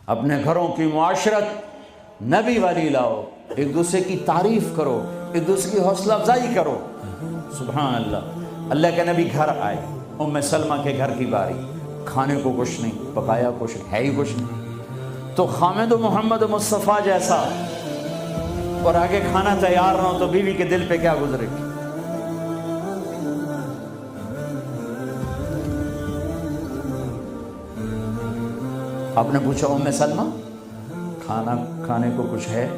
اپنے گھروں کی معاشرت نبی والی لاؤ، ایک دوسرے کی تعریف کرو، ایک دوسرے کی حوصلہ افزائی کرو۔ سبحان اللہ، اللہ کے نبی گھر آئے، ام سلمہ کے گھر کی باری، کھانے کو کچھ نہیں، پکایا کچھ ہے ہی کچھ نہیں، تو خامد و محمد مصطفیٰ جیسا اور آگے کھانا تیار نہ ہو تو بیوی کے دل پہ کیا گزرے گی؟ آپ نے پوچھا ام سلمہ کھانا کھانے کو کچھ ہے؟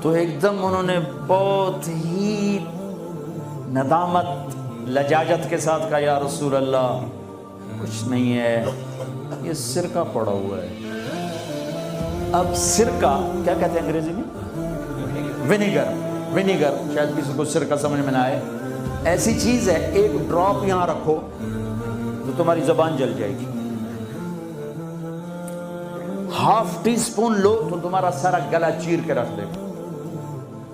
تو ایک دم انہوں نے بہت ہی ندامت لجاجت کے ساتھ کہا، یا رسول اللہ کچھ نہیں ہے، یہ سرکہ پڑا ہوا ہے۔ اب سرکہ کیا کہتے ہیں انگریزی میں؟ ونیگر، شاید کسی کو سرکہ سمجھ میں نہ آئے، ایسی چیز ہے ایک ڈراپ یہاں رکھو تو تمہاری زبان جل جائے گی، ہاف ٹی سپون لو تو تمہارا سارا گلا چیر کے رکھ دے گا۔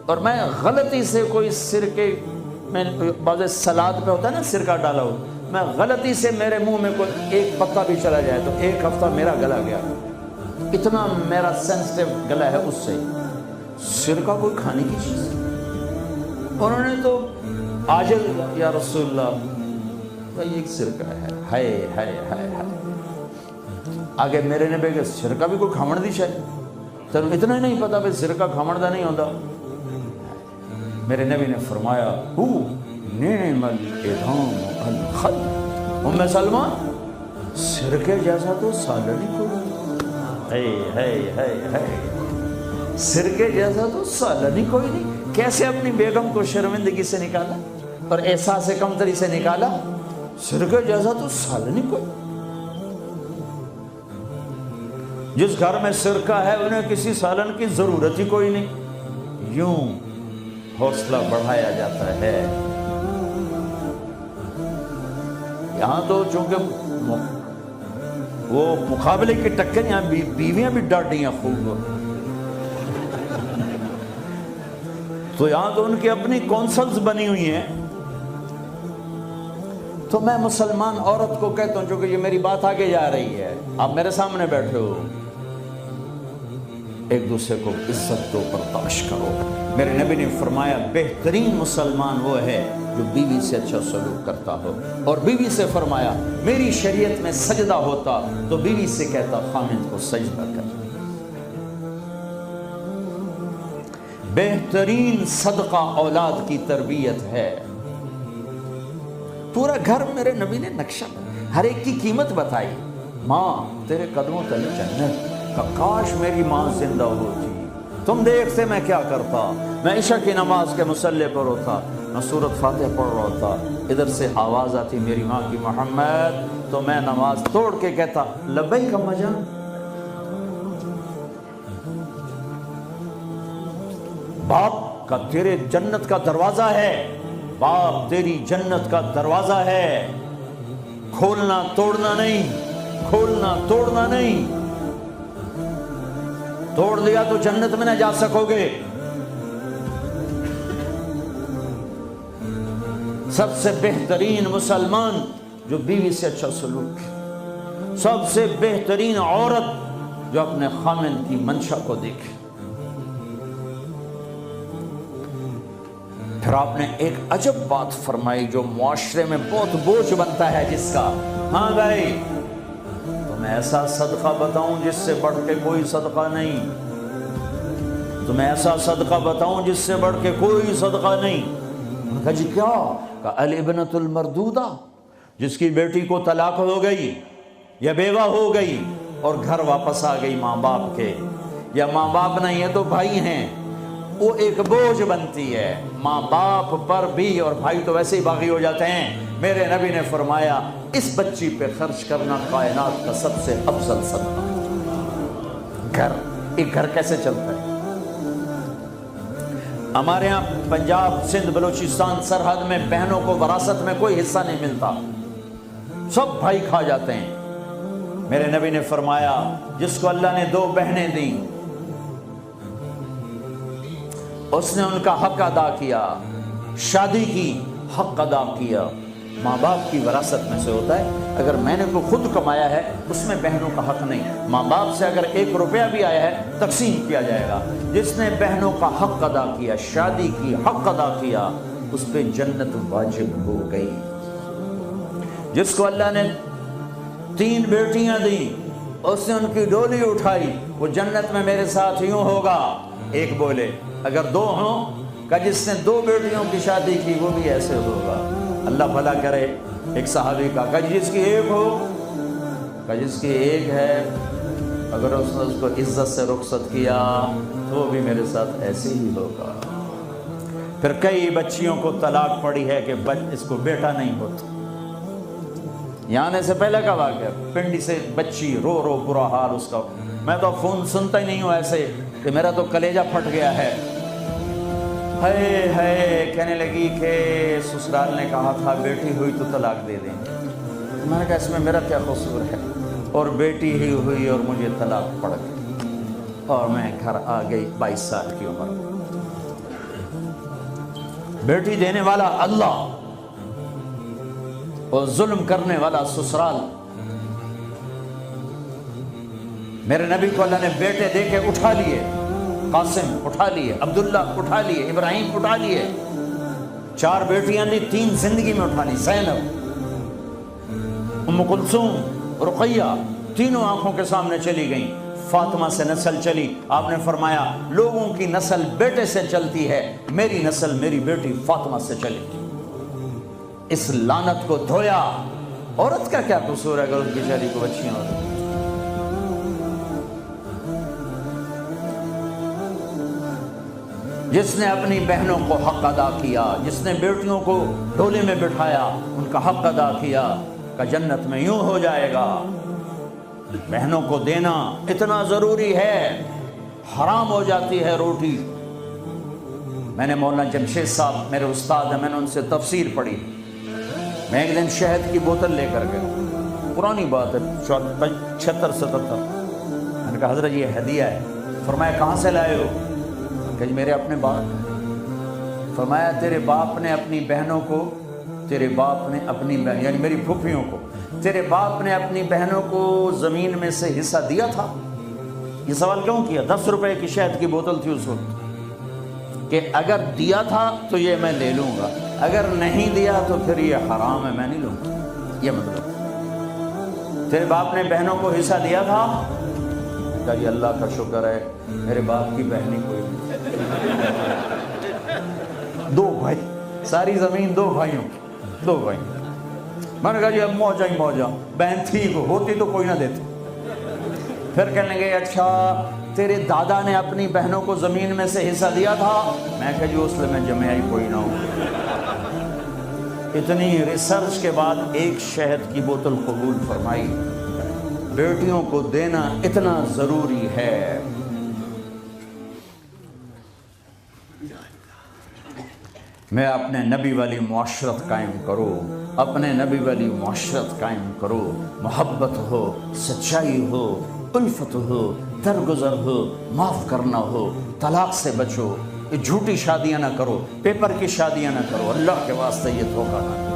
اور میں غلطی سے کوئی سرکے میں بعض سلاد پہ ہوتا ہے نا سرکہ ڈالا ہو، میں غلطی سے میرے منہ میں کوئی ایک پتا بھی چلا جائے تو ایک ہفتہ میرا گلا گیا، اتنا میرا سینسٹیو گلا ہے اس سے۔ سرکہ کوئی کھانے کی چیز ہے؟ انہوں نے تو آجل یا رسول اللہ بھائی ایک سرکہ ہے، ہائے ہائے ہائے ہائے۔ آگے میرے نبی کہ سرکہ بھی کوئی کھامن دی شاید، تینوں اتنا ہی نہیں پتا بھائی سرکہ کھامن دا نہیں ہوتا۔ میرے نبی نے فرمایا ہو نعم الادام الخل، ام سلمہ سرکے جیسا تو سالن ہی کوئی نہیں، سرکے جیسا تو سالن ہی کوئی نہیں۔ کیسے اپنی بیگم کو شرمندگی سے نکالا اور احساس کمتری سے نکالا، سرکے جیسا تو سالن ہی کوئی۔ جس گھر میں سرکہ ہے انہیں کسی سالن کی ضرورت ہی کوئی نہیں۔ یوں حوصلہ بڑھایا جاتا ہے۔ یہاں تو چونکہ وہ مقابلے کی ٹکر، یہاں بیویاں بھی ڈاٹی ہیں خوب، تو یہاں تو ان کی اپنی کونسلز بنی ہوئی ہیں۔ تو میں مسلمان عورت کو کہتا ہوں، چونکہ یہ میری بات آگے جا رہی ہے، آپ میرے سامنے بیٹھے ہو، ایک دوسرے کو عزت دو، برداشت کرو۔ میرے نبی نے فرمایا بہترین مسلمان وہ ہے جو بیوی سے اچھا سلوک کرتا ہو، اور بیوی سے فرمایا میری شریعت میں سجدہ ہوتا تو بیوی سے کہتا خامد کو سجدہ کر۔ بہترین صدقہ اولاد کی تربیت ہے۔ پورا گھر میرے نبی نے نقشہ، ہر ایک کی قیمت بتائی۔ ماں تیرے قدموں تلے جنت، کاش میری ماں زندہ ہوتی، تم دیکھتے میں کیا کرتا، میں عشاء کی نماز کے مصلی پر ہوتا، میں سورۃ فاتحہ پڑھ رہا ہوتا، ادھر سے آواز آتی میری ماں کی محمد، تو میں نماز توڑ کے کہتا لبیک اماں جان۔ باپ کا تیرے جنت کا دروازہ ہے، باپ تیری جنت کا دروازہ ہے، کھولنا توڑنا نہیں، کھولنا توڑنا نہیں، توڑ دیا تو جنت میں نہ جا سکو گے۔ سب سے بہترین مسلمان جو بیوی سے اچھا سلوک، سب سے بہترین عورت جو اپنے خامند کی منشا کو دیکھے۔ پھر آپ نے ایک عجب بات فرمائی جو معاشرے میں بہت بوجھ بنتا ہے جس کا، ہاں بھائی تمہیں ایسا صدقہ بتاؤں جس سے بڑھ کے کوئی صدقہ نہیں، تمہیں ایسا صدقہ بتاؤں جس سے بڑھ کے کوئی صدقہ نہیں۔ انہوں نے کہا جی کیا؟ کہا الابنۃ المردودہ، جس کی بیٹی کو طلاق ہو گئی یا بیوہ ہو گئی اور گھر واپس آ گئی ماں باپ کے، یا ماں باپ نہیں ہے تو بھائی ہیں، وہ ایک بوجھ بنتی ہے ماں باپ پر بھی، اور بھائی تو ویسے ہی باغی ہو جاتے ہیں۔ میرے نبی نے فرمایا اس بچی پہ خرچ کرنا کائنات کا سب سے افضل صدقہ۔ گھر، ایک گھر کیسے چلتا ہے؟ ہمارے ہاں پنجاب، سندھ، بلوچستان سرحد میں بہنوں کو وراثت میں کوئی حصہ نہیں ملتا، سب بھائی کھا جاتے ہیں۔ میرے نبی نے فرمایا جس کو اللہ نے 2 بہنیں دیں اس نے ان کا حق ادا کیا، شادی کی حق ادا کیا، ماں باپ کی وراثت میں سے ہوتا ہے. اگر میں نے کوئی خود کمایا ہے اس میں بہنوں کا حق نہیں. ماں باپ سے اگر 1 روپیہ بھی آیا ہے تقسیم کیا جائے گا. جس نے بہنوں کا حق ادا کیا، شادی کی حق ادا کیا، اس پہ جنت واجب ہو گئی. جس کو اللہ نے 3 بیٹیاں دیں، اس نے ان کی ڈولی اٹھائی، وہ جنت میں میرے ساتھ یوں ہوگا. ایک بولے. اگر 2 ہوں، کہ جس نے 2 بیٹیوں کی شادی کی وہ بھی ایسے ہوگا. اللہ بھلا کرے. ایک صحابی کا کہ جس کی 1 ہو، کہ جس کی 1 ہے، اگر اس نے اس کو عزت سے رخصت کیا تو وہ بھی میرے ساتھ ایسے ہی ہوگا. پھر کئی بچیوں کو طلاق پڑی ہے کہ اس کو بیٹا نہیں ہوتا. یہاں آنے سے پہلے کا واقعہ، پنڈی سے بچی رو رو برا حال اس کا. میں تو فون سنتا ہی نہیں ہوں ایسے کہ میرا تو کلیجہ پھٹ گیا ہے. ہے کہنے لگی کہ سسرال نے کہا تھا بیٹی ہوئی تو طلاق دے دیں. میں نے کہا اس میں میرا کیا قصور ہے، اور بیٹی ہی ہوئی اور مجھے طلاق پڑ گئی اور میں گھر آ گئی 22 سال کی عمر. بیٹی دینے والا اللہ اور ظلم کرنے والا سسرال. میرے نبی کو اللہ نے بیٹے دے کے اٹھا لیے. قاسم اٹھا لیے، عبداللہ اٹھا لیے، ابراہیم اٹھا لیے. 4 بیٹیاں لی، 3 زندگی میں اٹھا لی. زینب، ام کلثوم، رقیہ، تینوں آنکھوں کے سامنے چلی گئیں. فاطمہ سے نسل چلی. آپ نے فرمایا لوگوں کی نسل بیٹے سے چلتی ہے، میری نسل میری بیٹی فاطمہ سے چلی. اس لعنت کو دھویا. عورت کا کیا قصور ہے اگر اس بیچاری کو بچیاں ہوتی؟ جس نے اپنی بہنوں کو حق ادا کیا، جس نے بیٹیوں کو ڈولے میں بٹھایا، ان کا حق ادا کیا، کہ جنت میں یوں ہو جائے گا. بہنوں کو دینا اتنا ضروری ہے. حرام ہو جاتی ہے روٹی. میں نے مولانا جمشید صاحب میرے استاد ہیں، میں نے ان سے تفسیر پڑھی. میں ایک دن شہد کی بوتل لے کر گیا، پرانی بات ہے 76-77. میں نے کہا حضرت یہ ہدیہ ہے. فرمایا کہاں سے لائے ہو؟ کہ میرے اپنے باپ. فرمایا تیرے باپ نے اپنی بہنوں کو، تیرے باپ نے اپنی یعنی میری پھوپھیوں کو، تیرے باپ نے اپنی بہنوں کو زمین میں سے حصہ دیا تھا؟ یہ سوال کیوں کیا؟ 10 روپے کی شہد کی بوتل تھی اس وقت، کہ اگر دیا تھا تو یہ میں لے لوں گا، اگر نہیں دیا تو پھر یہ حرام ہے، میں نہیں لوں گا. یہ مطلب تیرے باپ نے بہنوں کو حصہ دیا تھا؟ کہ یہ اللہ کا شکر ہے میرے باپ کی بہنیں کوئی نہیں. 2 بھائی، ساری زمین 2 بھائیوں، 2 بھائی. میں نے کہا جی اب موجہ ہی موجہ، بہن تھی کو ہوتی تو کوئی نہ دیتی. پھر کہنے لگے اچھا تیرے دادا نے اپنی بہنوں کو زمین میں سے حصہ دیا تھا؟ میں کہا جی اس لیے میں جمعہ ہی کوئی نہ ہوں. اتنی ریسرچ کے بعد ایک شہد کی بوتل قبول فرمائی. بیٹیوں کو دینا اتنا ضروری ہے. میں اپنے نبی والی معاشرت قائم کرو، اپنے نبی والی معاشرت قائم کرو. محبت ہو، سچائی ہو، الفت ہو، درگزر ہو، معاف کرنا ہو، طلاق سے بچو. جھوٹی شادیاں نہ کرو، پیپر کی شادیاں نہ کرو. اللہ کے واسطے یہ دھوکہ نہ کرو.